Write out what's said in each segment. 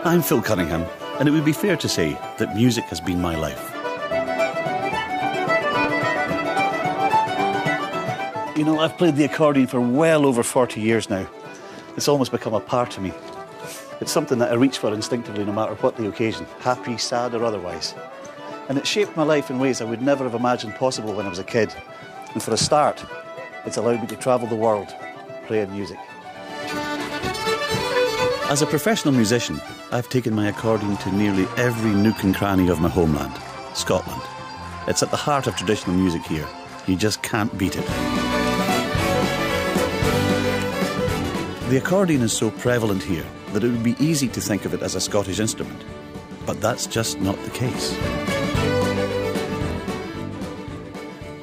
I'm Phil Cunningham, and it would be fair to say that music has been my life. You know, I've played the accordion for well over 40 years now. It's almost become a part of me. It's something that I reach for instinctively no matter what the occasion, happy, sad or otherwise. And it shaped my life in ways I would never have imagined possible when I was a kid. And for a start, it's allowed me to travel the world, playing music. As a professional musician, I've taken my accordion to nearly every nook and cranny of my homeland, Scotland. It's at the heart of traditional music here. You just can't beat it. The accordion is so prevalent here that it would be easy to think of it as a Scottish instrument. But that's just not the case.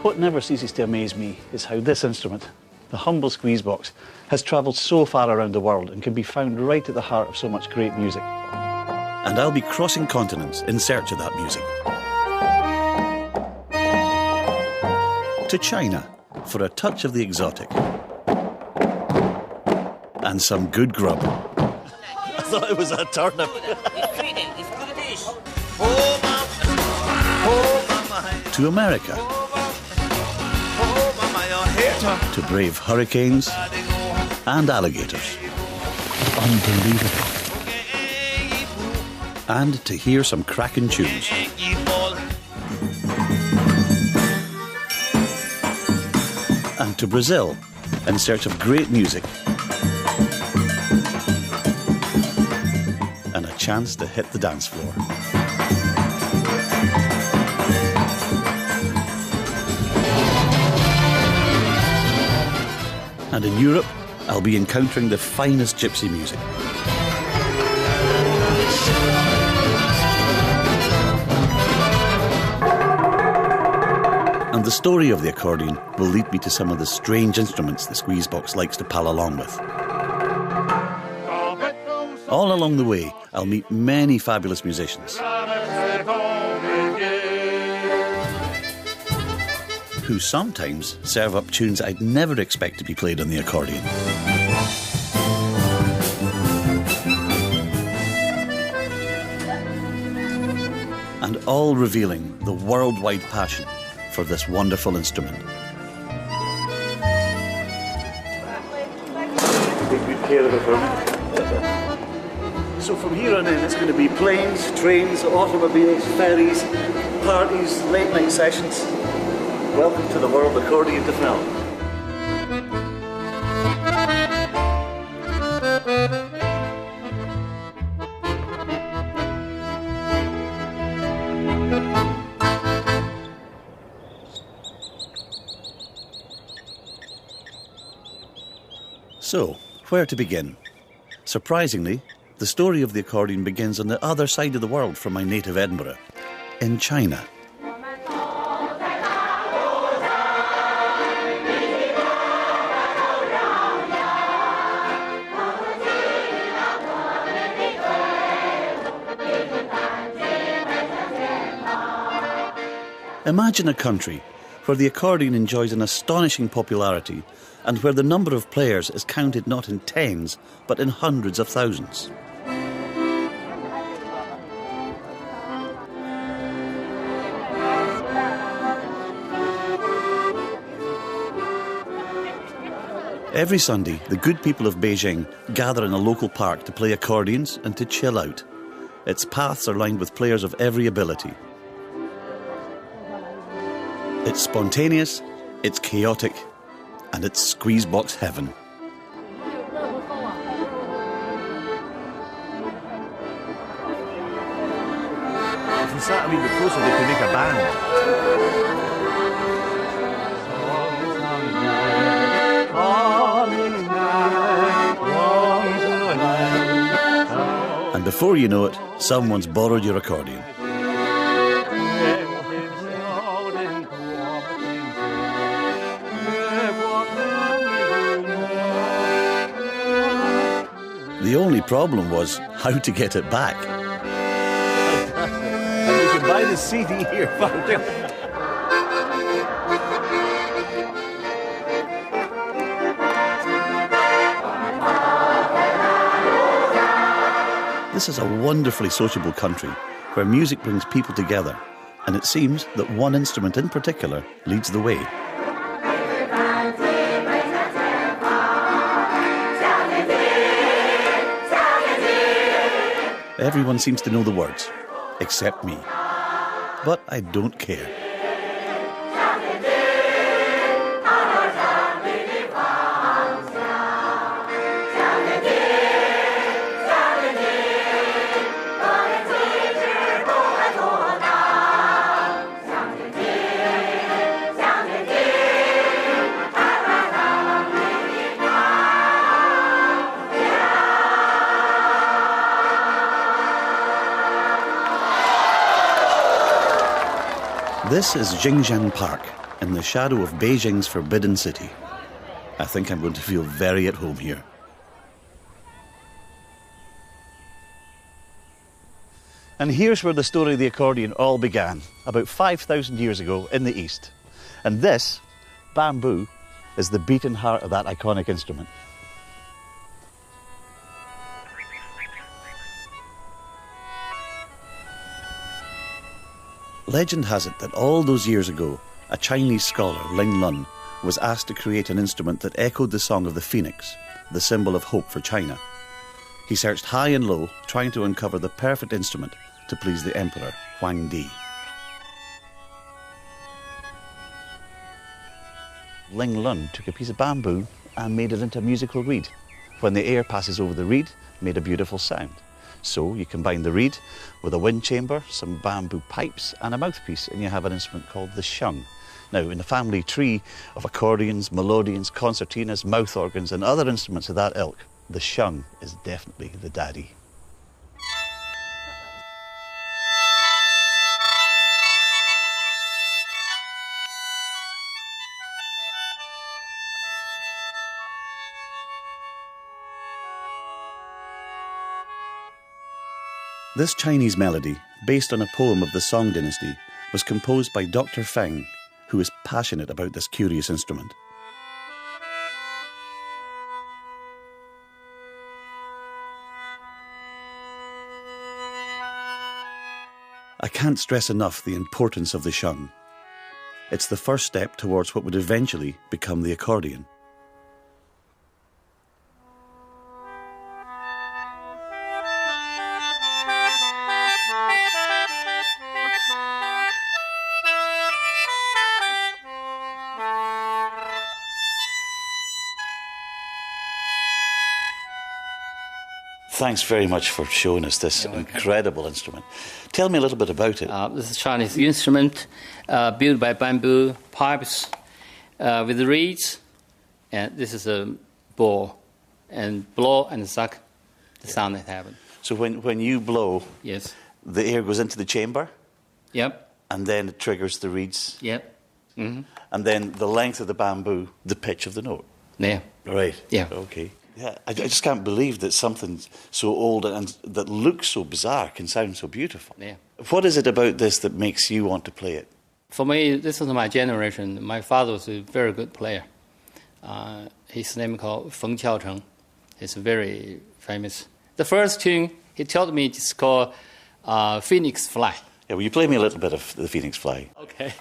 What never ceases to amaze me is how this instrument, the humble squeeze box, has travelled so far around the world and can be found right at the heart of so much great music. And I'll be crossing continents in search of that music. To China for a touch of the exotic. And some good grub. I thought it was a turnip. To America. To brave hurricanes and alligators. Unbelievable. And to hear some cracking tunes. And to Brazil in search of great music. And a chance to hit the dance floor. And in Europe, I'll be encountering the finest gypsy music. And the story of the accordion will lead me to some of the strange instruments the squeeze box likes to pal along with. All along the way, I'll meet many fabulous musicians who sometimes serve up tunes I'd never expect to be played on the accordion. And all revealing the worldwide passion for this wonderful instrument. Take good care of it for me. So from here on in, it's going to be planes, trains, automobiles, ferries, parties, late night sessions. Welcome to the world accordion development. So, where to begin? Surprisingly, the story of the accordion begins on the other side of the world from my native Edinburgh, in China. Imagine a country where the accordion enjoys an astonishing popularity and where the number of players is counted not in tens, but in hundreds of thousands. Every Sunday, the good people of Beijing gather in a local park to play accordions and to chill out. Its paths are lined with players of every ability. It's spontaneous, it's chaotic, and it's squeeze box heaven. If you start a wee bit closer, they can make a band. And before you know it, someone's borrowed your accordion. The only problem was how to get it back. And you can buy the CD here. The This is a wonderfully sociable country where music brings people together, and it seems that one instrument in particular leads the way. Everyone seems to know the words, except me. But I don't care. This is Jingjiang Park, in the shadow of Beijing's Forbidden City. I think I'm going to feel very at home here. And here's where the story of the accordion all began, about 5,000 years ago in the East. And this, bamboo, is the beating heart of that iconic instrument. Legend has it that all those years ago, a Chinese scholar, Ling Lun, was asked to create an instrument that echoed the song of the phoenix, the symbol of hope for China. He searched high and low, trying to uncover the perfect instrument to please the emperor, Huang Di. Ling Lun took a piece of bamboo and made it into a musical reed. When the air passes over the reed, it made a beautiful sound. So you combine the reed with a wind chamber, some bamboo pipes and a mouthpiece, and you have an instrument called the sheng. Now, in the family tree of accordions, melodeons, concertinas, mouth organs and other instruments of that ilk, the sheng is definitely the daddy. This Chinese melody, based on a poem of the Song dynasty, was composed by Dr. Feng, who is passionate about this curious instrument. I can't stress enough the importance of the sheng. It's the first step towards what would eventually become the accordion. Thanks very much for showing us this incredible instrument. Tell me a little bit about it. This is a Chinese instrument built by bamboo pipes with reeds, and this is a ball, and blow and suck the sound that happens. So when you blow, yes, the air goes into the chamber? Yep. And then it triggers the reeds? Yep. Mm-hmm. And then the length of the bamboo, the pitch of the note? Yeah. Right. Yeah. Okay. Yeah, I just can't believe that something so old and that looks so bizarre can sound so beautiful. Yeah. What is it about this that makes you want to play it? For me, this is my generation. My father was a very good player. His name called Feng Qiaocheng. He's very famous. The first tune he taught me is called Phoenix Fly. Yeah, will you play me a little bit of the Phoenix Fly? Okay.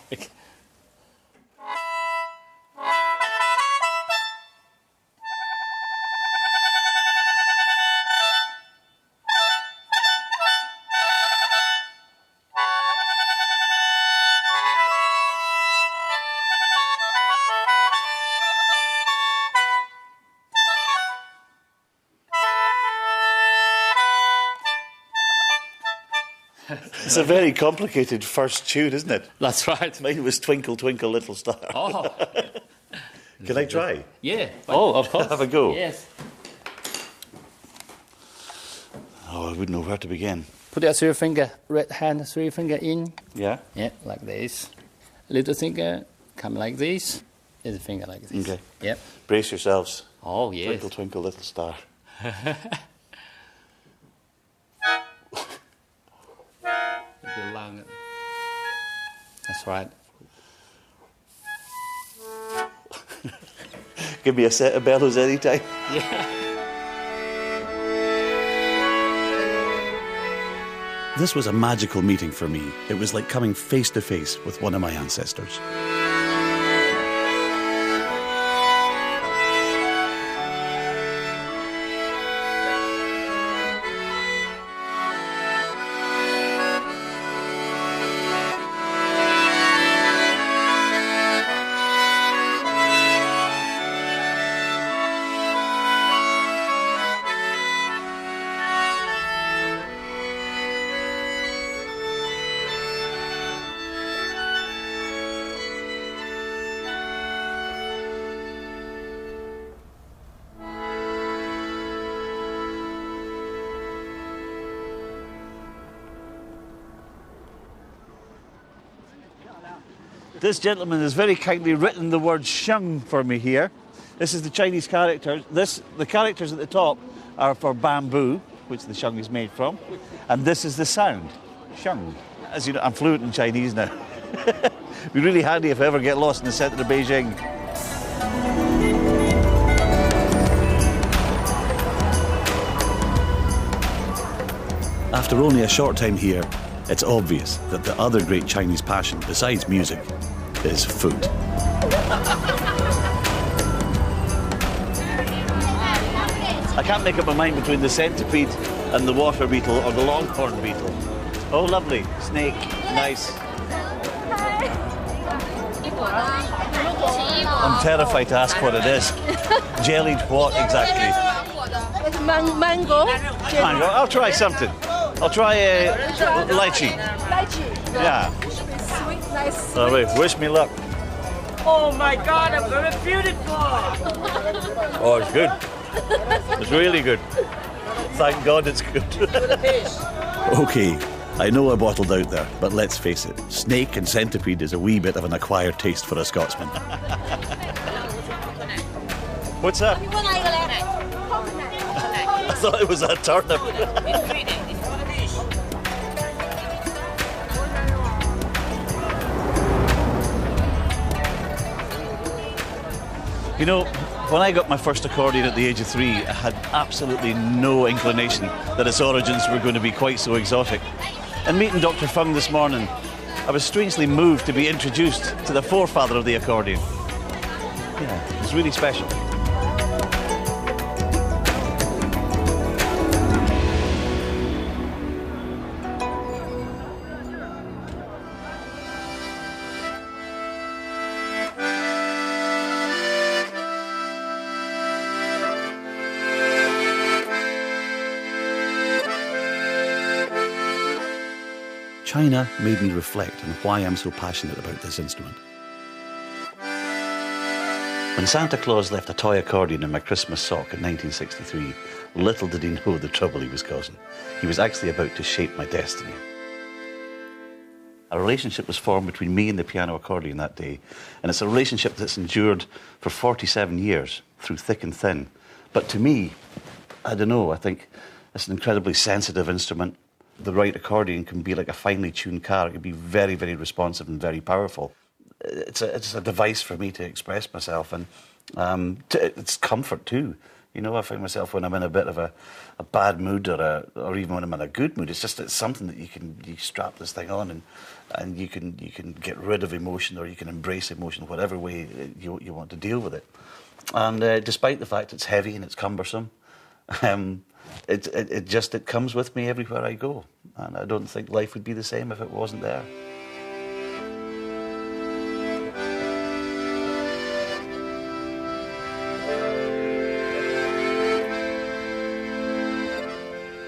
It's a very complicated first tune, isn't it? That's right. Mine was Twinkle, Twinkle, Little Star. Oh. Can I try? Yeah. Oh, of course. Have a go? Yes. Oh, I wouldn't know where to begin. Put your three finger, right hand, three finger in. Yeah? Yeah, like this. Little finger, come like this. Little finger like this. Okay. Yep. Brace yourselves. Oh, yes. Twinkle, Twinkle, Little Star. That's right. Give me a set of bellows anytime. Yeah. This was a magical meeting for me. It was like coming face to face with one of my ancestors. This gentleman has very kindly written the word sheng for me here. This is the Chinese character. The characters at the top are for bamboo, which the sheng is made from. And this is the sound, sheng. As you know, I'm fluent in Chinese now. It'd be really handy if I ever get lost in the centre of Beijing. After only a short time here, it's obvious that the other great Chinese passion, besides music, is food. I can't make up my mind between the centipede and the water beetle or the longhorn beetle. Oh, lovely. Snake. Nice. I'm terrified to ask what it is. Jellied what exactly? It's mango. Mango. I'll try something. I'll try lychee. Lychee. Yeah. Sweet, nice. Oh, wait, wish me luck. Oh my God, I'm very beautiful. Oh, it's good. It's really good. Thank God it's good. Okay, I know I bottled out there, but let's face it, snake and centipede is a wee bit of an acquired taste for a Scotsman. What's that? I thought it was a turnip. You know, when I got my first accordion at the age of 3, I had absolutely no inclination that its origins were going to be quite so exotic. And meeting Dr. Fung this morning, I was strangely moved to be introduced to the forefather of the accordion. Yeah, it was really special. China made me reflect on why I'm so passionate about this instrument. When Santa Claus left a toy accordion in my Christmas sock in 1963, little did he know the trouble he was causing. He was actually about to shape my destiny. A relationship was formed between me and the piano accordion that day, and it's a relationship that's endured for 47 years, through thick and thin. But to me, I don't know, I think it's an incredibly sensitive instrument. The right accordion can be like a finely tuned car. It can be very, very responsive and very powerful. It's a device for me to express myself, and it's comfort too. You know, I find myself when I'm in a bit of a bad mood or even when I'm in a good mood, it's something that you strap this thing on and you can get rid of emotion, or you can embrace emotion, whatever way you want to deal with it. And despite the fact it's heavy and it's cumbersome, it comes with me everywhere I go, and I don't think life would be the same if it wasn't there.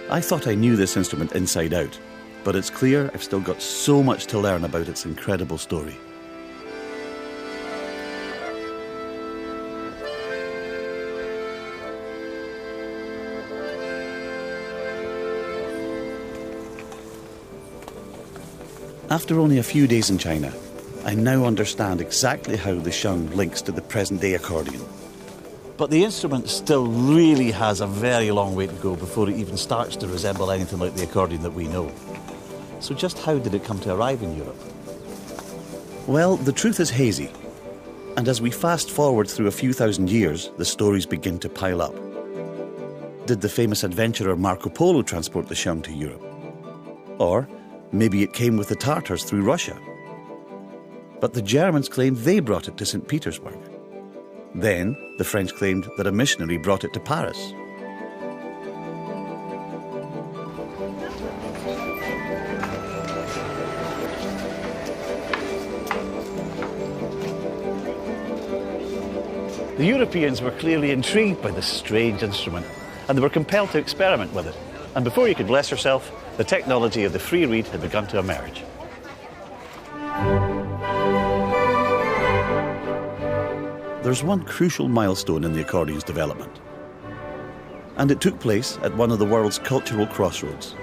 I thought I knew this instrument inside out, but it's clear I've still got so much to learn about its incredible story. After only a few days in China, I now understand exactly how the sheng links to the present-day accordion. But the instrument still really has a very long way to go before it even starts to resemble anything like the accordion that we know. So just how did it come to arrive in Europe? Well, the truth is hazy. And as we fast forward through a few thousand years, the stories begin to pile up. Did the famous adventurer Marco Polo transport the sheng to Europe? Or maybe it came with the Tartars through Russia. But the Germans claimed they brought it to St. Petersburg. Then the French claimed that a missionary brought it to Paris. The Europeans were clearly intrigued by this strange instrument, and they were compelled to experiment with it. And before you could bless yourself, the technology of the free reed had begun to emerge. There's one crucial milestone in the accordion's development. And it took place at one of the world's cultural crossroads.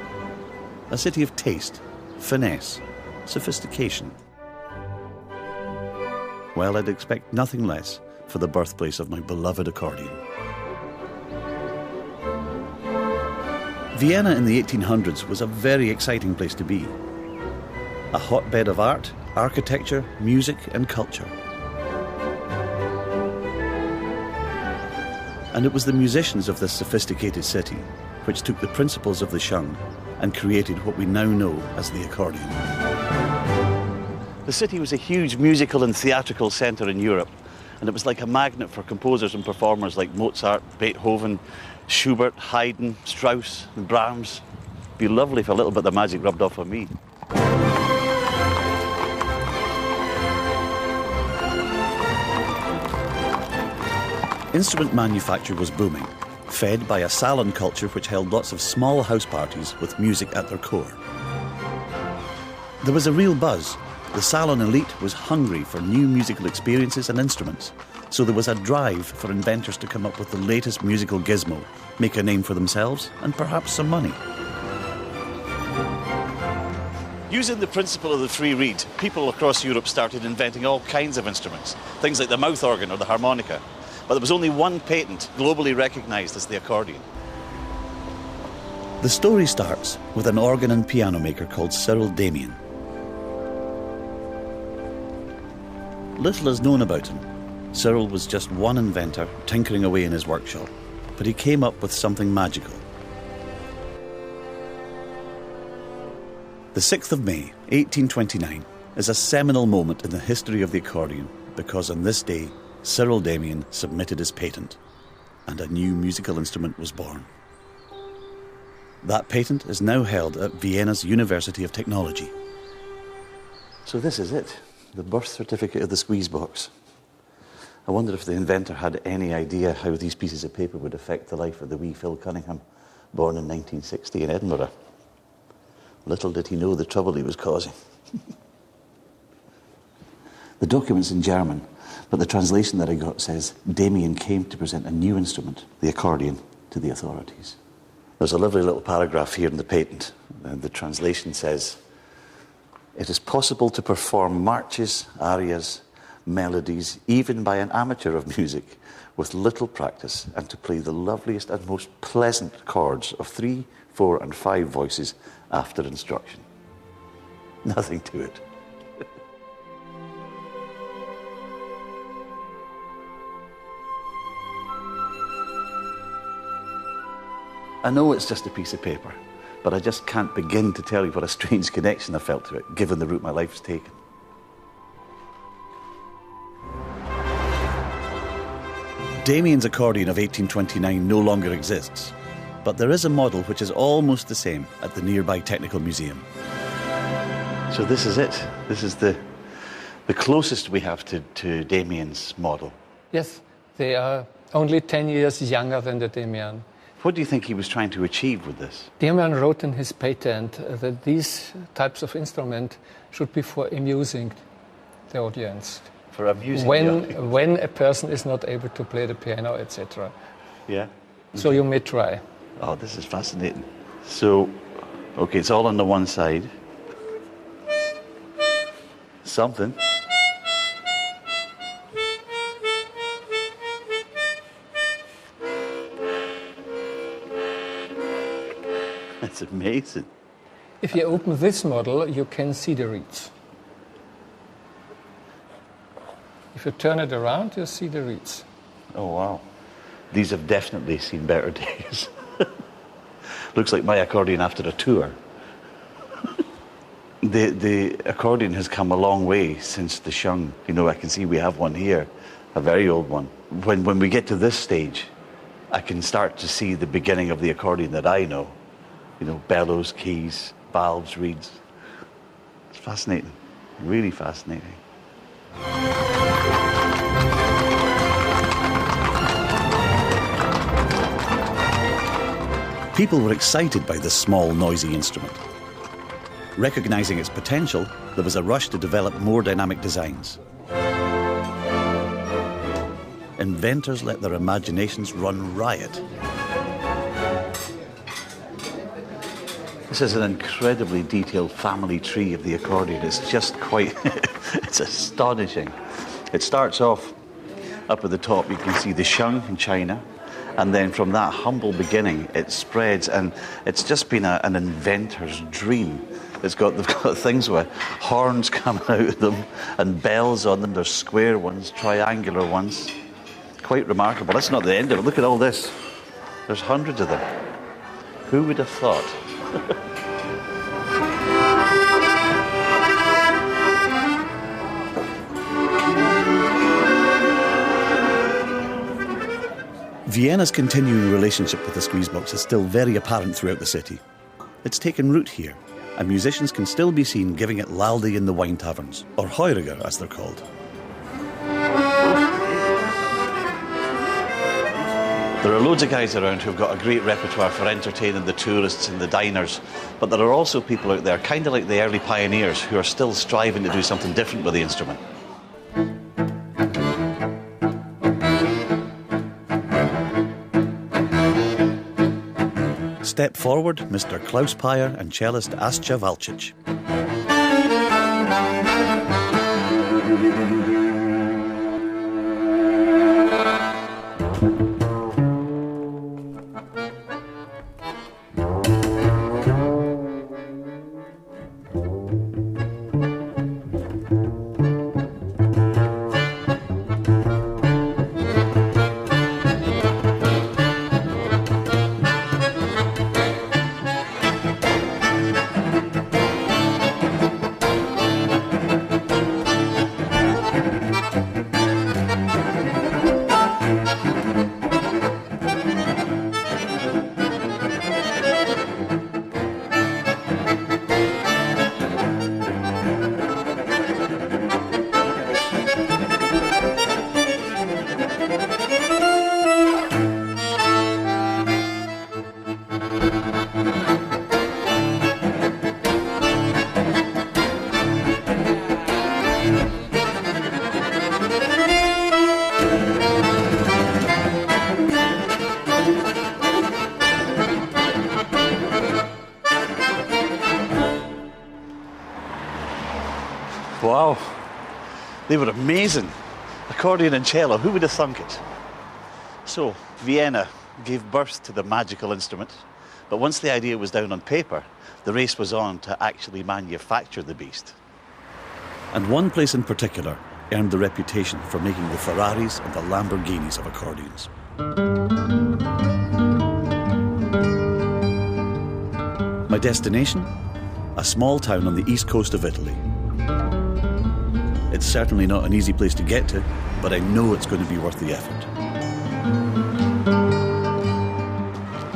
A city of taste, finesse, sophistication. Well, I'd expect nothing less for the birthplace of my beloved accordion. Vienna in the 1800s was a very exciting place to be. A hotbed of art, architecture, music and culture. And it was the musicians of this sophisticated city which took the principles of the shung and created what we now know as the accordion. The city was a huge musical and theatrical centre in Europe, and it was like a magnet for composers and performers like Mozart, Beethoven, Schubert, Haydn, Strauss and Brahms. It'd be lovely if a little bit of the magic rubbed off on me. Instrument manufacture was booming, fed by a salon culture which held lots of small house parties with music at their core. There was a real buzz. The salon elite was hungry for new musical experiences and instruments, so there was a drive for inventors to come up with the latest musical gizmo, make a name for themselves, and perhaps some money. Using the principle of the free reed, people across Europe started inventing all kinds of instruments, things like the mouth organ or the harmonica. But there was only one patent globally recognised as the accordion. The story starts with an organ and piano maker called Cyril Damien. Little is known about him. Cyril was just one inventor tinkering away in his workshop, but he came up with something magical. The 6th of May, 1829, is a seminal moment in the history of the accordion because on this day, Cyril Damien submitted his patent, and a new musical instrument was born. That patent is now held at Vienna's University of Technology. So this is it, the birth certificate of the squeeze box. I wonder if the inventor had any idea how these pieces of paper would affect the life of the wee Phil Cunningham, born in 1960 in Edinburgh. Little did he know the trouble he was causing. The document's in German, but the translation that I got says, Damien came to present a new instrument, the accordion, to the authorities. There's a lovely little paragraph here in the patent. And the translation says, it is possible to perform marches, arias, melodies, even by an amateur of music, with little practice, and to play the loveliest and most pleasant chords of 3, 4 and 5 voices after instruction. Nothing to it. I know it's just a piece of paper, but I just can't begin to tell you what a strange connection I felt to it, given the route my life's taken. Damien's accordion of 1829 no longer exists, but there is a model which is almost the same at the nearby Technical Museum. So this is it. This is the closest we have to Damien's model. Yes, they are only 10 years younger than the Damien. What do you think he was trying to achieve with this? Damien wrote in his patent that these types of instruments should be for amusing the audience. For amusing when a person is not able to play the piano, etc. Yeah. So you may try. Oh, this is fascinating. So, okay, it's all on the one side. Something. That's amazing. If you open this model, you can see the reeds. If you turn it around, you see the reeds. Oh, wow. These have definitely seen better days. Looks like my accordion after a tour. And the accordion has come a long way since the shung. You know, I can see we have one here, a very old one. When we get to this stage, I can start to see the beginning of the accordion that I know. You know, bellows, keys, valves, reeds. It's fascinating, really fascinating. People were excited by this small, noisy instrument. Recognizing its potential, there was a rush to develop more dynamic designs. Inventors let their imaginations run riot. This is an incredibly detailed family tree of the accordion. It's just quite, it's astonishing. It starts off up at the top, you can see the shung in China, and then from that humble beginning, it spreads, and it's just been an inventor's dream. They've got things with horns coming out of them and bells on them. There's square ones, triangular ones. Quite remarkable. That's not the end of it. Look at all this. There's hundreds of them. Who would have thought? Vienna's continuing relationship with the squeezebox is still very apparent throughout the city. It's taken root here, and musicians can still be seen giving it laldi in the wine taverns, or heuriger as they're called. There are loads of guys around who've got a great repertoire for entertaining the tourists and the diners, but there are also people out there, kind of like the early pioneers, who are still striving to do something different with the instrument. Step forward, Mr. Klaus Peyer and cellist Ascha Valcic. Wow, they were amazing. Accordion and cello, who would have thunk it? So, Vienna gave birth to the magical instrument, but once the idea was down on paper, the race was on to actually manufacture the beast. And one place in particular earned the reputation for making the Ferraris and the Lamborghinis of accordions. My destination? A small town on the east coast of Italy. It's certainly not an easy place to get to, but I know it's going to be worth the effort.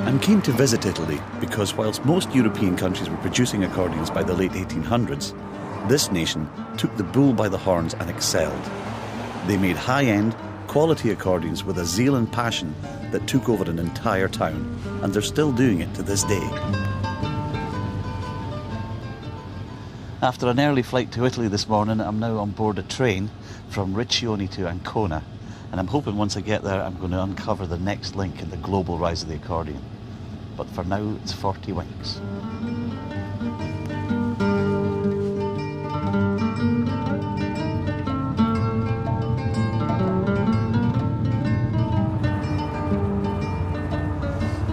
I'm keen to visit Italy because whilst most European countries were producing accordions by the late 1800s, this nation took the bull by the horns and excelled. They made high-end, quality accordions with a zeal and passion that took over an entire town, and they're still doing it to this day. After an early flight to Italy this morning, I'm now on board a train from Riccione to Ancona, and I'm hoping once I get there I'm going to uncover the next link in the global rise of the accordion. But for now, it's 40 winks.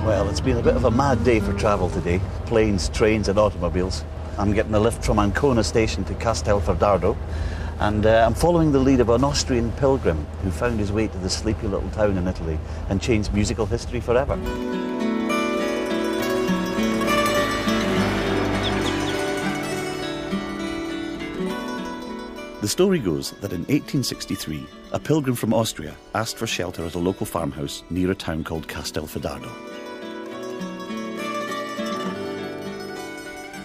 Well, it's been a bit of a mad day for travel today. Planes, trains and automobiles. I'm getting a lift from Ancona station to Castelfidardo, and I'm following the lead of an Austrian pilgrim who found his way to the sleepy little town in Italy and changed musical history forever. The story goes that in 1863, a pilgrim from Austria asked for shelter at a local farmhouse near a town called Castelfidardo.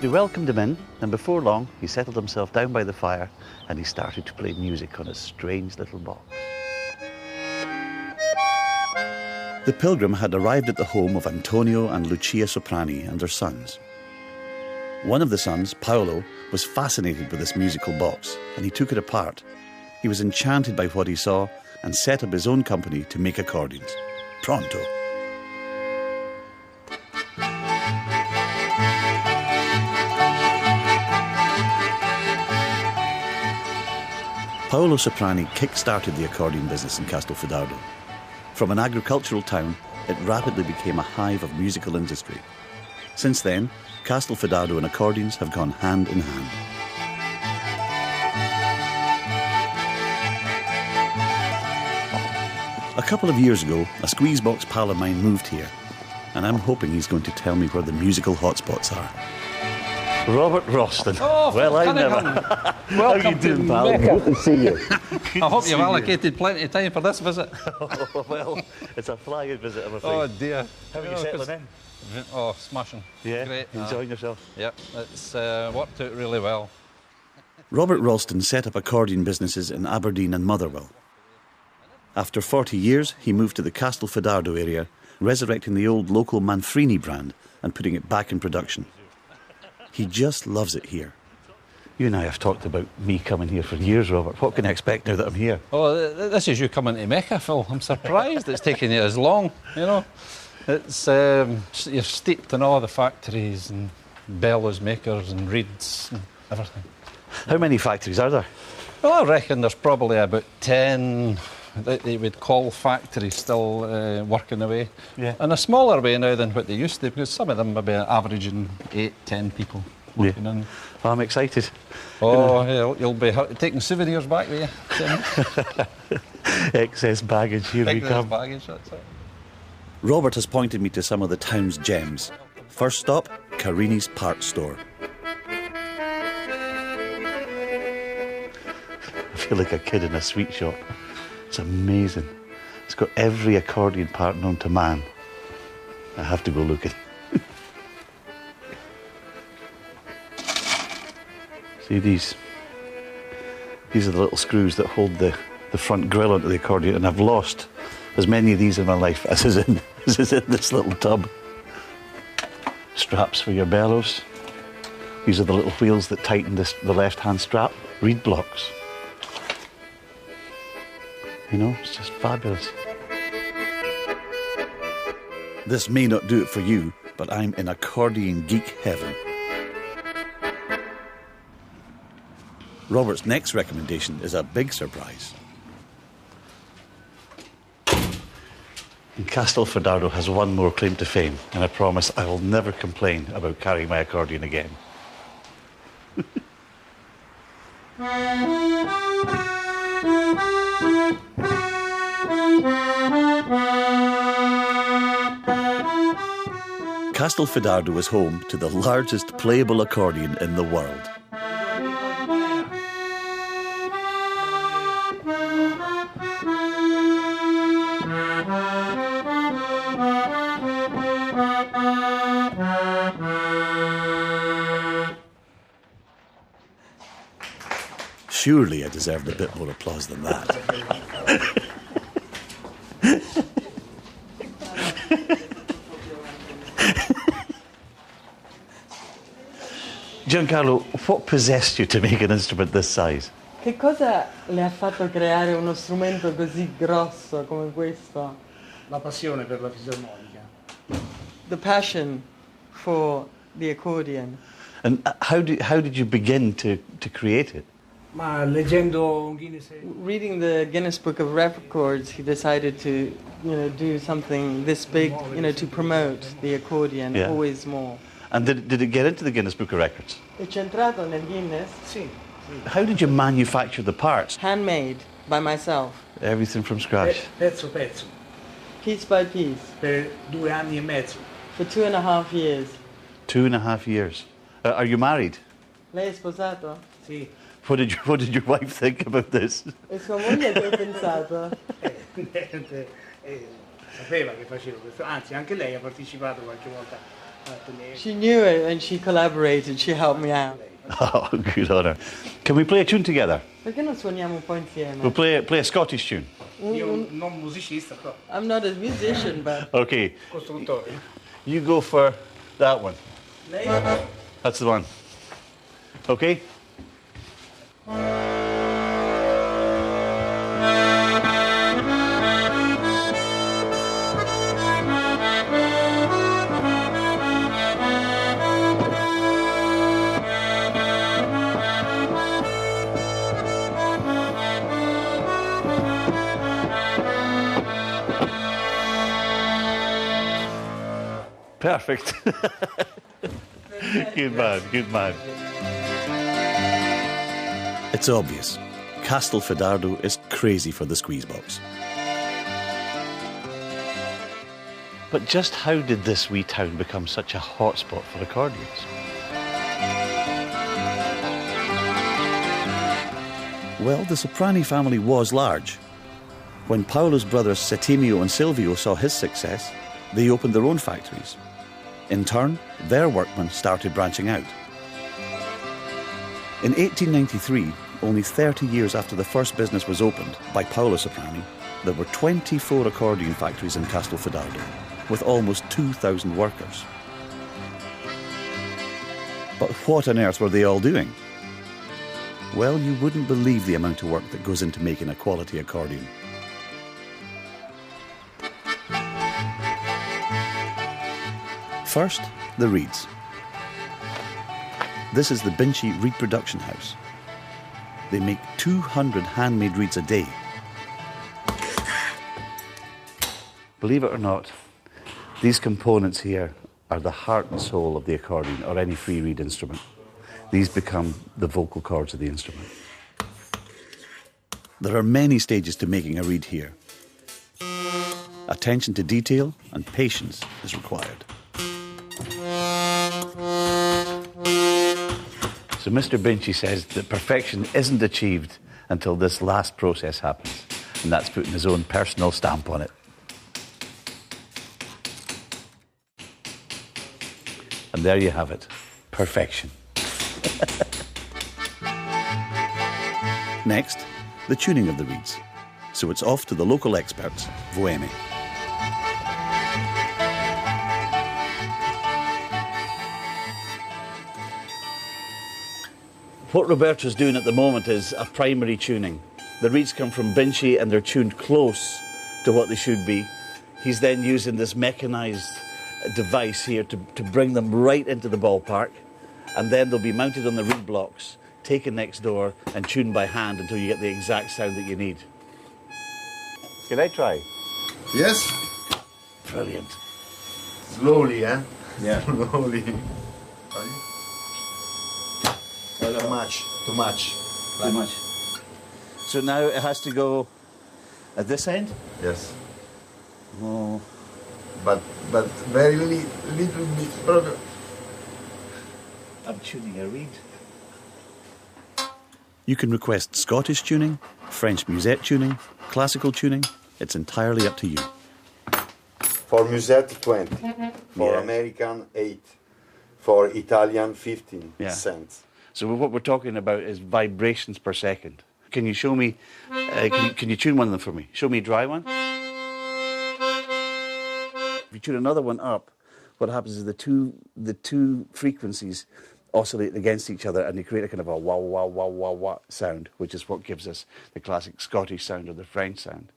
They welcomed him in, and before long, he settled himself down by the fire and he started to play music on his strange little box. The pilgrim had arrived at the home of Antonio and Lucia Soprani and their sons. One of the sons, Paolo, was fascinated with this musical box, and he took it apart. He was enchanted by what he saw and set up his own company to make accordions. Pronto. Paolo Soprani kick-started the accordion business in Castelfidardo. From an agricultural town, it rapidly became a hive of musical industry. Since then, Castelfidardo and accordions have gone hand in hand. A couple of years ago, a squeezebox pal of mine moved here, and I'm hoping he's going to tell me where the musical hotspots are. Robert Ralston. Oh, well, I never. Welcome How you doing, to pal? Mecca. Good to see you. I hope you've allocated plenty of time for this visit. Well, it's a flying visit, I'm afraid. Oh dear. How are you settling in? Oh, smashing. Yeah, Great. enjoying yourself? Yep, it's worked out really well. Robert Ralston set up accordion businesses in Aberdeen and Motherwell. After 40 years, he moved to the Castelfidardo area, resurrecting the old local Manfrini brand and putting it back in production. He just loves it here. You and I have talked about me coming here for years, Robert. What can I expect now that I'm here? Oh, this is you coming to Mecca, Phil. I'm surprised it's taken you as long, you know. It's, you're steeped in all the factories and bellows makers and reeds and everything. How many factories are there? Well, I reckon there's probably about 10 that they would call factories still working away. Yeah. In a smaller way now than what they used to, because some of them maybe averaging 8, 10 people working in. Well, I'm excited. Oh, yeah, you'll be taking souvenirs back with you. Excess baggage, here we come. Baggage, that's it. Robert has pointed me to some of the town's gems. First stop, Carini's Parts Store. I feel like a kid in a sweet shop. It's amazing. It's got every accordion part known to man. I have to go looking. See these? These are the little screws that hold the front grill onto the accordion, and I've lost as many of these in my life as is in this little tub. Straps for your bellows. These are the little wheels that tighten the left-hand strap. Reed blocks. You know, it's just fabulous. This may not do it for you, but I'm in accordion geek heaven. Robert's next recommendation is a big surprise. And Castelfidardo has one more claim to fame, and I promise I will never complain about carrying my accordion again. Castelfidardo is home to the largest playable accordion in the world. Surely I deserved a bit more applause than that. Giancarlo, what possessed you to make an instrument this size? Che cosa le ha fatto creare uno strumento così grosso come questo? La passione per la fisarmonica. The passion for the accordion. And how did you begin to create it? Ma leggendo un Guinness. Reading the Guinness Book of Records, he decided to, do something this big, to promote the accordion, Yeah. always more. And did it get into the Guinness Book of Records? È entrato nel Guinness. Sì. How did you manufacture the parts? Handmade by myself, Everything from scratch. Pezzo pezzo. piece by piece, Per 2 anni e mezzo. for 2.5 years. 2.5 years. Are you married? Lei è sposato? Sì. What did your wife think about this? E sua moglie che ha pensato? Niente, sapeva che facevo questo, anzi anche lei ha partecipato qualche volta a tenere. She knew it and she collaborated, she helped me out. Oh, good on her. Can we play a tune together? Perché non suoniamo un po' insieme? We'll play a Scottish tune. Io non musicista, però I'm not a musician, but... Okay, costruttore. you go for that one. Lei? That's the one. Okay? Perfect. Good man, good man. It's obvious. Castelfidardo is crazy for the squeeze box. But just how did this wee town become such a hotspot for accordions? Well, the Soprani family was large. When Paolo's brothers Settimio and Silvio saw his success, they opened their own factories. In turn, their workmen started branching out. In 1893, only 30 years after the first business was opened by Paolo Soprani, there were 24 accordion factories in Castelfidardo, with almost 2,000 workers. But what on earth were they all doing? Well, you wouldn't believe the amount of work that goes into making a quality accordion. First, the reeds. This is the Binci Reed Production House. They make 200 handmade reeds a day. Believe it or not, these components here are the heart and soul of the accordion or any free reed instrument. These become the vocal cords of the instrument. There are many stages to making a reed here. Attention to detail and patience is required. So Mr. Binci says that perfection isn't achieved until this last process happens, and that's putting his own personal stamp on it. And there you have it, perfection. Next, the tuning of the reeds. So it's off to the local experts, Voemi. What Roberto's doing at the moment is a primary tuning. The reeds come from Binci and they're tuned close to what they should be. He's then using this mechanised device here to bring them right into the ballpark, and then they'll be mounted on the reed blocks, taken next door and tuned by hand until you get the exact sound that you need. Can I try? Yes. Brilliant. Slowly, eh? Yeah. Slowly. Too much. Too much. So now it has to go at this end? Yes. Oh. But very little bit. I'm tuning a reed. You can request Scottish tuning, French musette tuning, classical tuning. It's entirely up to you. For musette, 20. For Yeah. American, 8. For Italian, 15 Yeah. cents. So what we're talking about is vibrations per second. Can you show me, can you tune one of them for me? Show me a dry one. If you tune another one up, what happens is the two frequencies oscillate against each other and they create a kind of a wah, wah, wah, wah, wah sound, which is what gives us the classic Scottish sound or the French sound.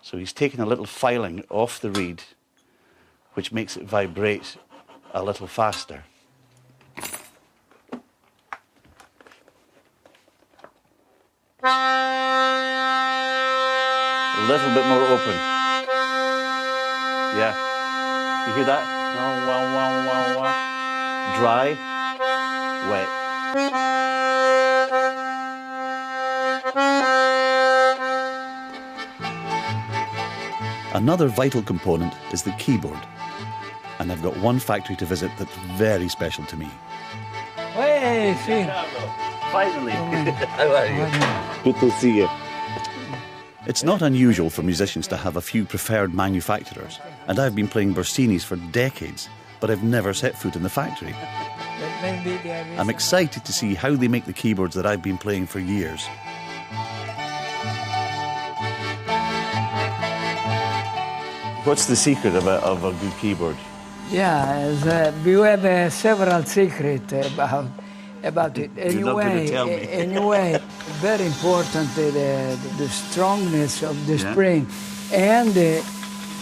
So he's taking a little filing off the reed, which makes it vibrate a little faster. A little bit more open. Yeah. You hear that? Oh, wah, wah, wah, wah. Dry, wet. Another vital component is the keyboard. And I've got one factory to visit that's very special to me. Hey, sì. Finally. How are you? Good to see you. It's not unusual for musicians to have a few preferred manufacturers, and I've been playing Borsinis for decades, but I've never set foot in the factory. I'm excited to see how they make the keyboards that I've been playing for years. What's the secret of a good keyboard? Yeah, we have several secrets about it. You're not going to tell me. Anyway, very important the strongness of the spring, and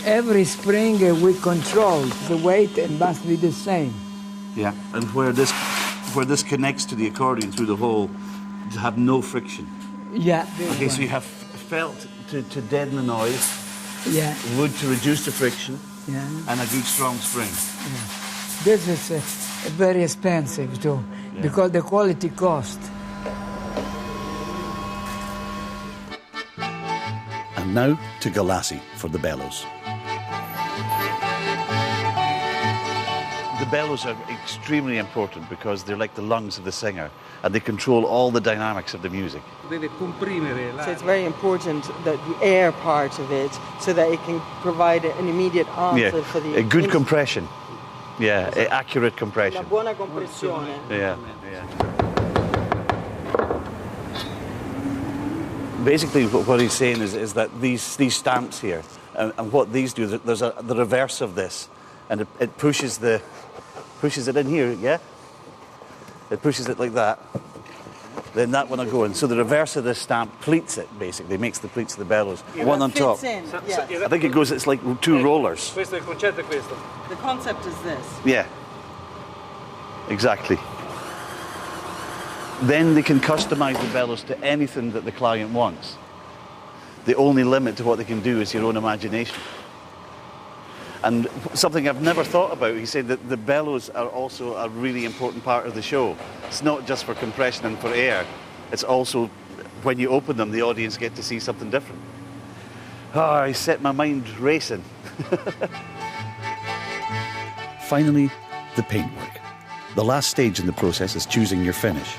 every spring we control the weight and must be the same. Yeah, and where this connects to the accordion through the hole, to have no friction. Yeah. Okay, so you have felt to deaden the noise. Yeah. Wood to reduce the friction. Yeah. And a good strong spring. Yeah. This is very expensive too, because the quality cost. And now to Galassi for the bellows. The bellows are extremely important because they're like the lungs of the singer, and they control all the dynamics of the music. So it's very important that the air part of it, so that it can provide an immediate answer for the... A good compression. Yeah, accurate compression. Una buona compressione. Yeah. Basically, what he's saying is that these stamps here, and what these do, there's the reverse of this, and it pushes it in here, yeah? It pushes it like that. Then that one will go in. So the reverse of this stamp pleats it, basically, makes the pleats of the bellows. One on top. In, yes. I think it goes, it's like two rollers. The concept is this. Yeah, exactly. Then they can customize the bellows to anything that the client wants. The only limit to what they can do is your own imagination. And something I've never thought about, he said that the bellows are also a really important part of the show. It's not just for compression and for air. It's also, when you open them, the audience get to see something different. I set my mind racing. Finally, the paintwork. The last stage in the process is choosing your finish.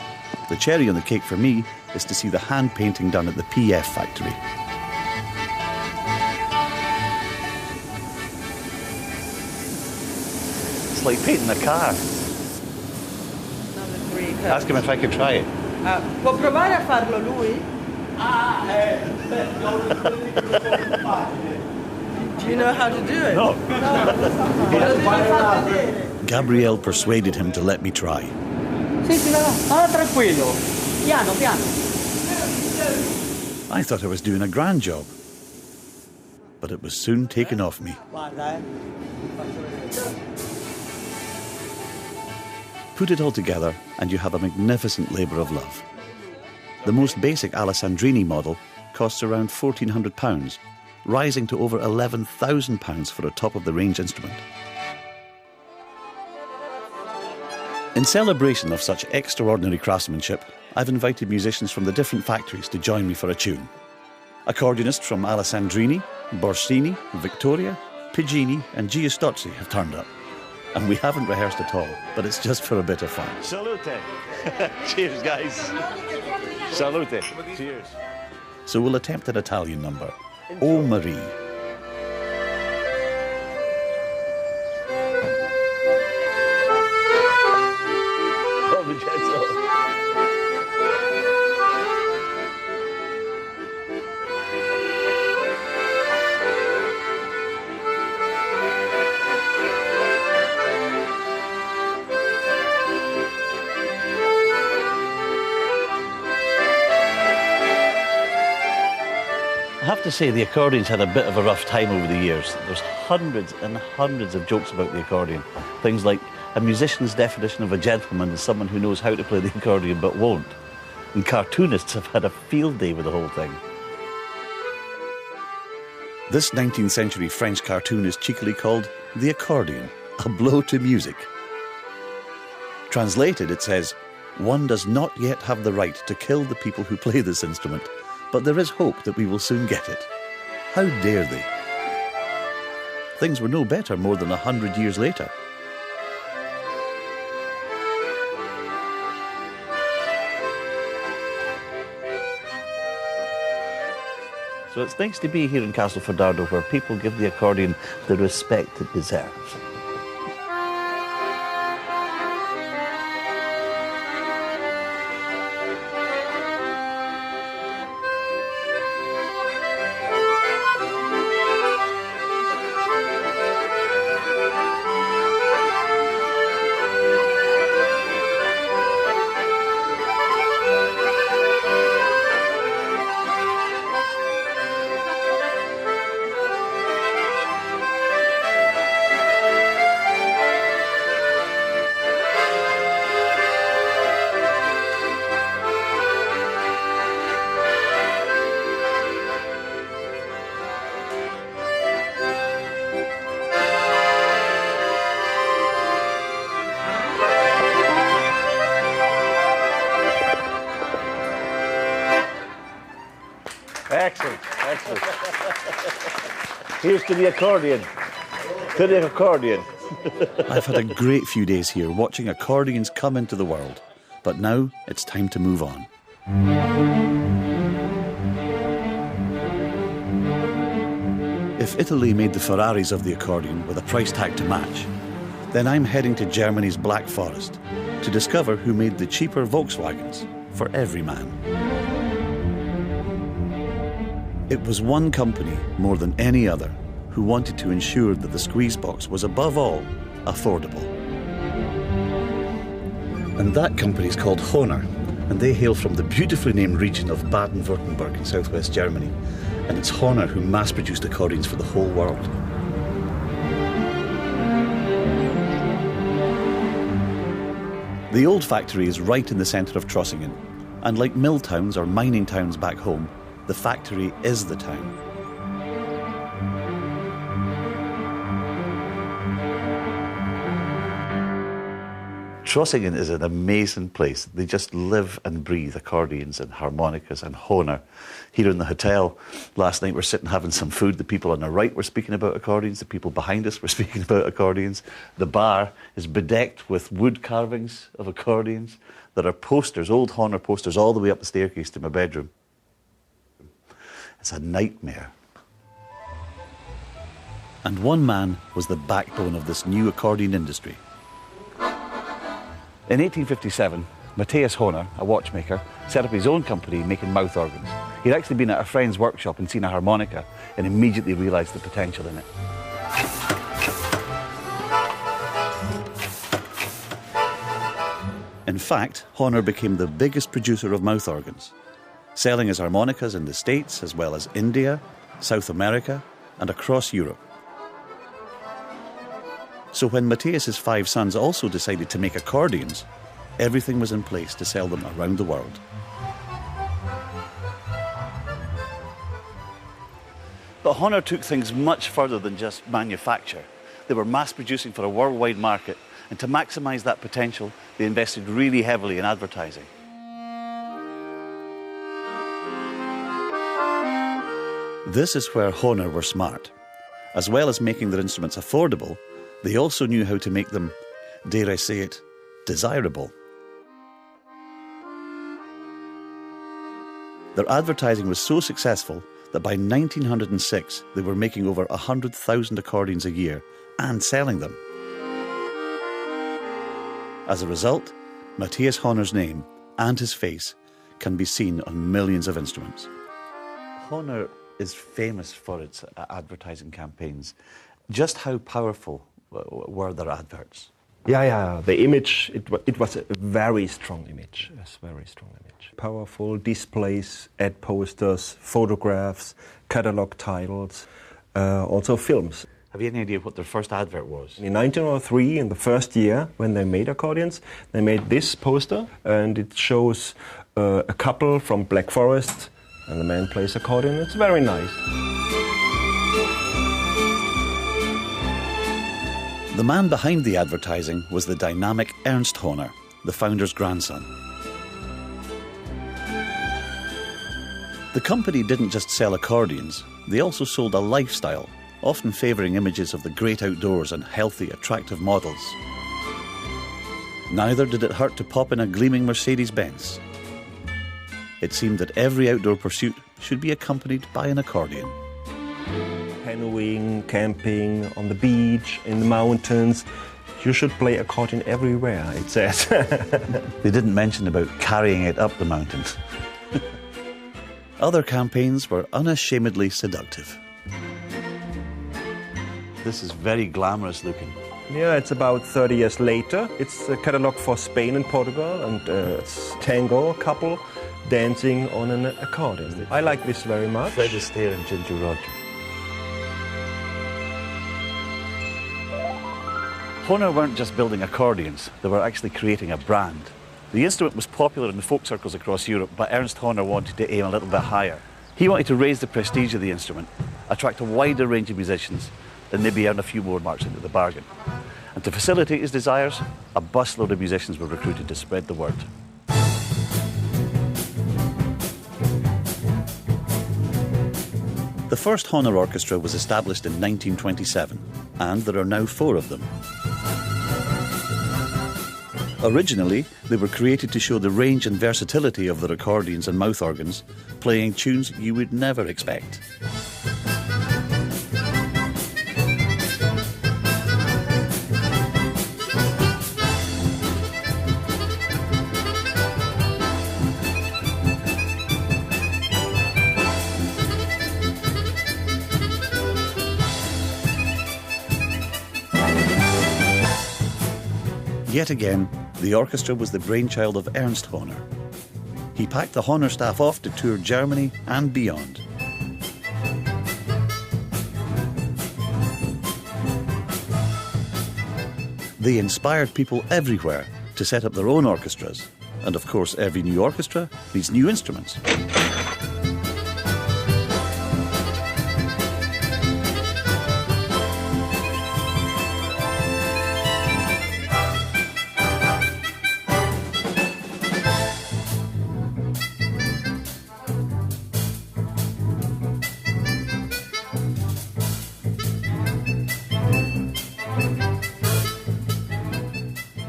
The cherry on the cake for me is to see the hand painting done at the PF factory. It's like painting a car. Ask him if I could try it. Può provare a farlo lui? Do you know how to do it? No. Gabrielle persuaded him to let me try. Tranquillo. Piano, piano. I thought I was doing a grand job, but it was soon taken off me. Put it all together and you have a magnificent labour of love. The most basic Alessandrini model costs around £1,400, rising to over £11,000 for a top-of-the-range instrument. In celebration of such extraordinary craftsmanship, I've invited musicians from the different factories to join me for a tune. Accordionists from Alessandrini, Borsini, Victoria, Piggini and Giustozzi have turned up. And we haven't rehearsed at all, but it's just for a bit of fun. Salute! Cheers, guys. Salute. Cheers. So we'll attempt an Italian number. O Marie. I have to say the accordion's had a bit of a rough time over the years. There's hundreds and hundreds of jokes about the accordion. Things like, a musician's definition of a gentleman is someone who knows how to play the accordion but won't. And cartoonists have had a field day with the whole thing. This 19th century French cartoon is cheekily called The Accordion, a blow to music. Translated, it says, one does not yet have the right to kill the people who play this instrument, but there is hope that we will soon get it. How dare they? Things were no better more than 100 years later. So it's nice to be here in Castelfidardo, where people give the accordion the respect it deserves. Excellent, excellent. Here's to the accordion. To the accordion. I've had a great few days here watching accordions come into the world. But now it's time to move on. If Italy made the Ferraris of the accordion with a price tag to match, then I'm heading to Germany's Black Forest to discover who made the cheaper Volkswagens for every man. It was one company, more than any other, who wanted to ensure that the squeeze box was above all affordable. And that company is called Hohner, and they hail from the beautifully named region of Baden-Württemberg in southwest Germany. And it's Hohner who mass-produced accordions for the whole world. The old factory is right in the centre of Trossingen, and like mill towns or mining towns back home, the factory is the town. Trossingen is an amazing place. They just live and breathe accordions and harmonicas and Hohner. Here in the hotel last night, we're sitting having some food. The people on the right were speaking about accordions. The people behind us were speaking about accordions. The bar is bedecked with wood carvings of accordions. There are posters, old Hohner posters, all the way up the staircase to my bedroom. It's a nightmare. And one man was the backbone of this new accordion industry. In 1857, Matthias Hohner, a watchmaker, set up his own company making mouth organs. He'd actually been at a friend's workshop and seen a harmonica and immediately realised the potential in it. In fact, Hohner became the biggest producer of mouth organs, selling his harmonicas in the States as well as India, South America and across Europe. So when Matthias's 5 sons also decided to make accordions, everything was in place to sell them around the world. But Hohner took things much further than just manufacture. They were mass producing for a worldwide market, and to maximise that potential, they invested really heavily in advertising. This is where Hohner were smart. As well as making their instruments affordable, they also knew how to make them, dare I say it, desirable. Their advertising was so successful that by 1906 they were making over 100,000 accordions a year and selling them. As a result, Matthias Hohner's name and his face can be seen on millions of instruments. Hohner is famous for its advertising campaigns. Just how powerful were their adverts? Yeah. The image, it was a very strong image. Powerful displays, ad posters, photographs, catalog titles, also films. Have you any idea what their first advert was? In 1903, in the first year when they made accordions, they made this poster, and it shows a couple from Black Forest, and the man plays accordion. It's very nice. The man behind the advertising was the dynamic Ernst Hohner, the founder's grandson. The company didn't just sell accordions, they also sold a lifestyle, often favouring images of the great outdoors and healthy, attractive models. Neither did it hurt to pop in a gleaming Mercedes-Benz. it seemed that every outdoor pursuit should be accompanied by an accordion. Canoeing, camping, on the beach, in the mountains. You should play accordion everywhere, it says. They didn't mention about carrying it up the mountains. Other campaigns were unashamedly seductive. This is very glamorous looking. Yeah, it's about 30 years later. It's a catalogue for Spain and Portugal, and it's tango couple dancing on an accordion. I like this very much. Fred Astaire and Ginger Rogers. Horner weren't just building accordions, they were actually creating a brand. The instrument was popular in the folk circles across Europe, but Ernst Horner wanted to aim a little bit higher. He wanted to raise the prestige of the instrument, attract a wider range of musicians, and maybe earn a few more marks into the bargain. And to facilitate his desires, a busload of musicians were recruited to spread the word. The first Horner orchestra was established in 1927, and there are now 4 of them. Originally, they were created to show the range and versatility of their accordions and mouth organs, playing tunes you would never expect. Yet again, the orchestra was the brainchild of Ernst Horner. He packed the Horner staff off to tour Germany and beyond. They inspired people everywhere to set up their own orchestras. And of course, every new orchestra needs new instruments.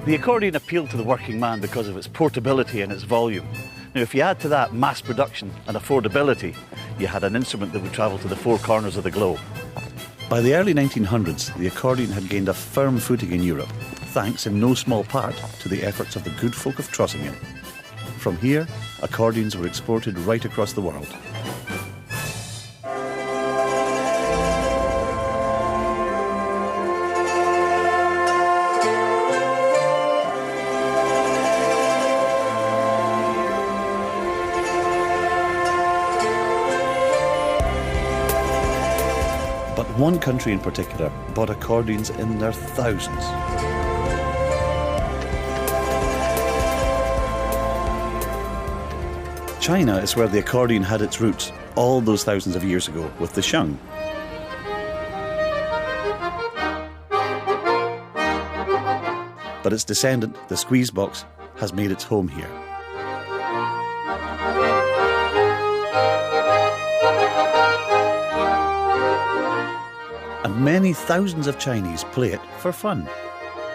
The accordion appealed to the working man because of its portability and its volume. Now, if you add to that mass production and affordability, you had an instrument that would travel to the 4 corners of the globe. By the early 1900s, the accordion had gained a firm footing in Europe, thanks in no small part to the efforts of the good folk of Trossingen. From here, accordions were exported right across the world. One country in particular bought accordions in their thousands. China is where the accordion had its roots all those thousands of years ago with the sheng. But its descendant, the squeeze box, has made its home here. And many thousands of Chinese play it for fun.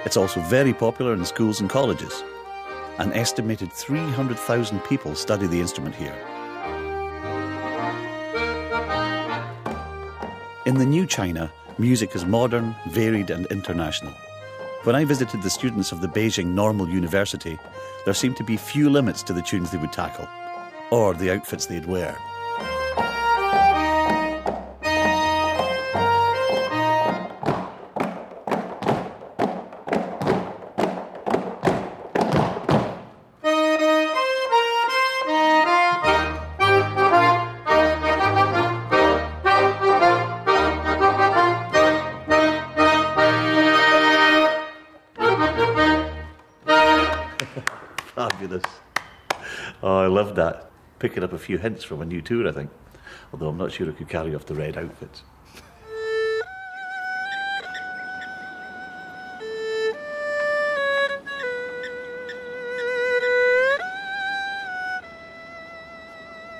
It's also very popular in schools and colleges. An estimated 300,000 people study the instrument here. In the new China, music is modern, varied and international. When I visited the students of the Beijing Normal University, there seemed to be few limits to the tunes they would tackle, or the outfits they'd wear. Fabulous. Oh, I love that. Picking up a few hints from a new tour, I think. Although I'm not sure I could carry off the red outfits.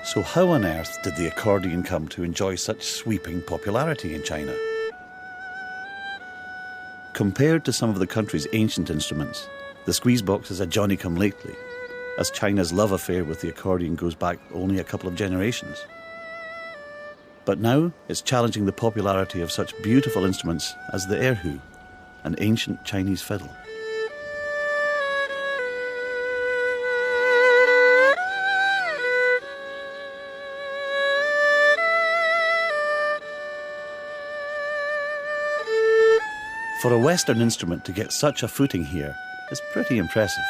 So how on earth did the accordion come to enjoy such sweeping popularity in China? Compared to some of the country's ancient instruments, the squeeze box is a Johnny-come-lately. as China's love affair with the accordion goes back only a couple of generations. But now it's challenging the popularity of such beautiful instruments as the erhu, an ancient Chinese fiddle. For a Western instrument to get such a footing here is pretty impressive.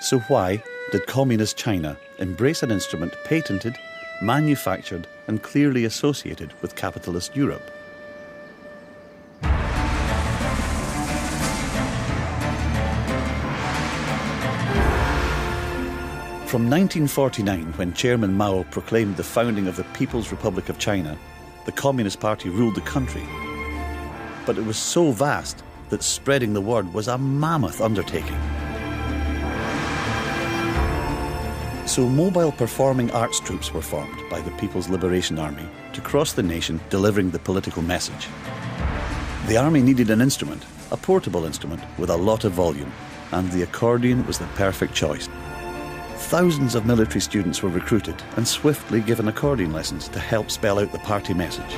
So why did Communist China embrace an instrument patented, manufactured and clearly associated with capitalist Europe? From 1949, when Chairman Mao proclaimed the founding of the People's Republic of China, the Communist Party ruled the country. But it was so vast that spreading the word was a mammoth undertaking. So mobile performing arts troops were formed by the People's Liberation Army to cross the nation delivering the political message. The army needed an instrument, a portable instrument with a lot of volume, and the accordion was the perfect choice. Thousands of military students were recruited and swiftly given accordion lessons to help spell out the party message.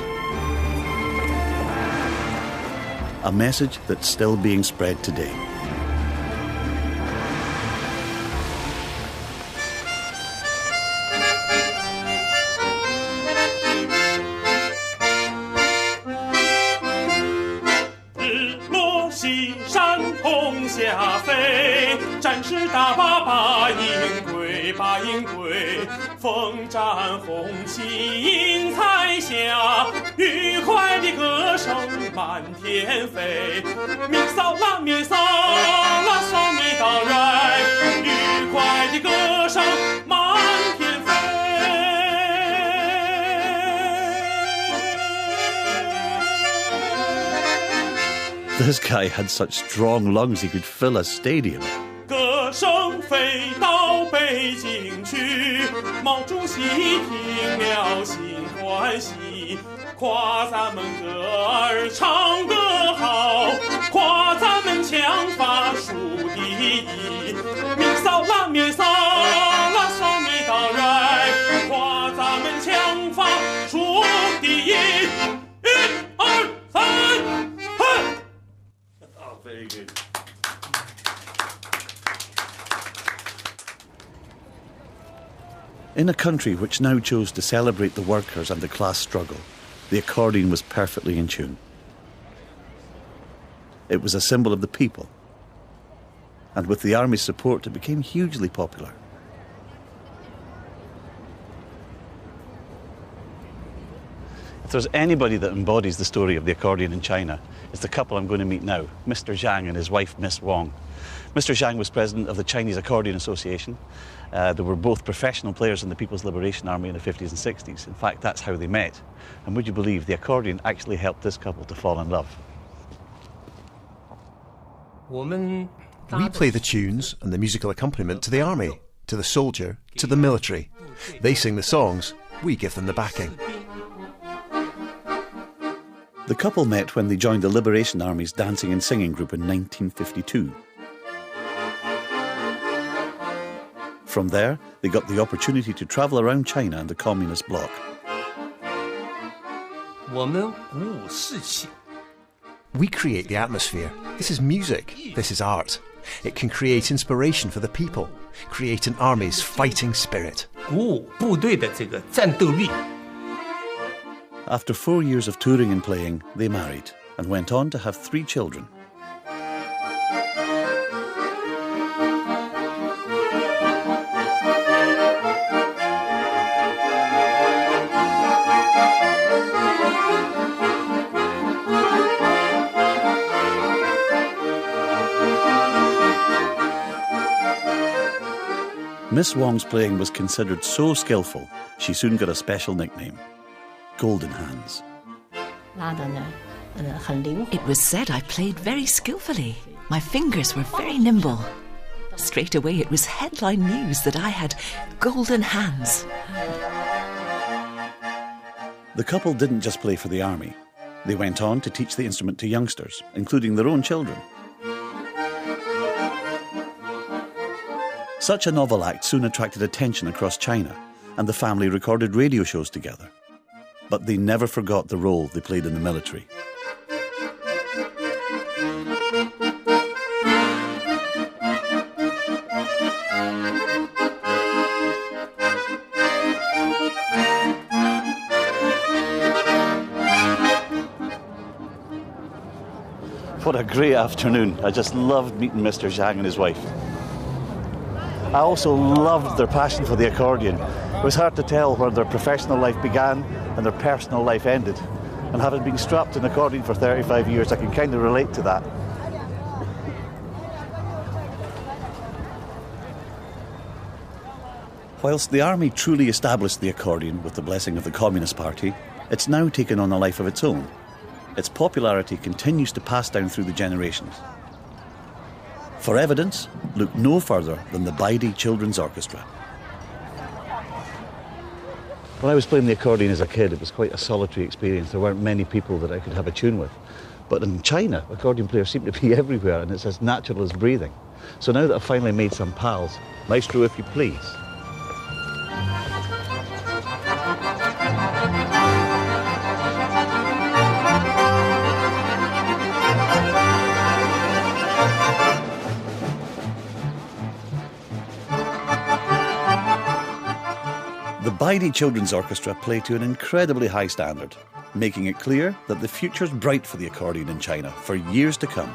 A message that's still being spread today. This guy had such strong lungs he could fill a stadium. 歌声飞到北京去，毛主席听了心欢喜，夸咱们歌儿唱得好，夸咱们枪法数第一，面扫啦面扫啦扫没到来，夸咱们枪法数第一，一二三，嘿！ Oh, very good. In a country which now chose to celebrate the workers and the class struggle, the accordion was perfectly in tune. It was a symbol of the people, and with the army's support it became hugely popular. If there's anybody that embodies the story of the accordion in China, it's the couple I'm going to meet now, Mr. Zhang and his wife, Miss Wang. Mr. Zhang was president of the Chinese Accordion Association. They were both professional players in the People's Liberation Army in the 50s and 60s. In fact, that's how they met. And would you believe the accordion actually helped this couple to fall in love? We play the tunes and the musical accompaniment to the army, to the soldier, to the military. They sing the songs, we give them the backing. The couple met when they joined the Liberation Army's dancing and singing group in 1952. From there, they got the opportunity to travel around China and the communist bloc. We create the atmosphere. This is music. This is art. It can create inspiration for the people, create an army's fighting spirit. After 4 years of touring and playing, they married and went on to have 3 children. Miss Wong's playing was considered so skillful, she soon got a special nickname, Golden Hands. It was said I played very skillfully. My fingers were very nimble. Straight away it was headline news that I had golden hands. The couple didn't just play for the army. They went on to teach the instrument to youngsters, including their own children. Such a novel act soon attracted attention across China, and the family recorded radio shows together. But they never forgot the role they played in the military. What a great afternoon. I just loved meeting Mr. Zhang and his wife. I also loved their passion for the accordion. It was hard to tell where their professional life began and their personal life ended. And having been strapped to an accordion for 35 years, I can kind of relate to that. Whilst the army truly established the accordion with the blessing of the Communist Party, it's now taken on a life of its own. Its popularity continues to pass down through the generations. For evidence, look no further than the Baidi Children's Orchestra. When I was playing the accordion as a kid, it was quite a solitary experience. There weren't many people that I could have a tune with. But in China, accordion players seem to be everywhere, and it's as natural as breathing. So now that I've finally made some pals, maestro, if you please. The Baidi Children's Orchestra play to an incredibly high standard, making it clear that the future's bright for the accordion in China for years to come.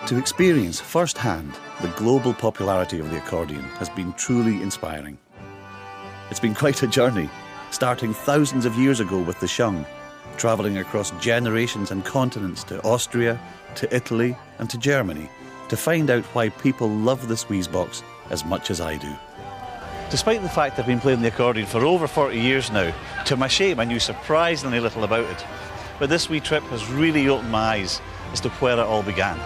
To experience firsthand the global popularity of the accordion has been truly inspiring. It's been quite a journey, starting thousands of years ago with the sheng, travelling across generations and continents to Austria, to Italy and to Germany to find out why people love this Wheezebox as much as I do. Despite the fact I've been playing the accordion for over 40 years now, to my shame I knew surprisingly little about it. But this wee trip has really opened my eyes as to where it all began.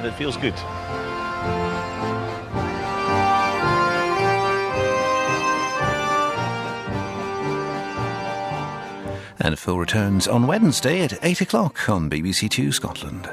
And it feels good. And Phil returns on Wednesday at 8 o'clock on BBC Two Scotland.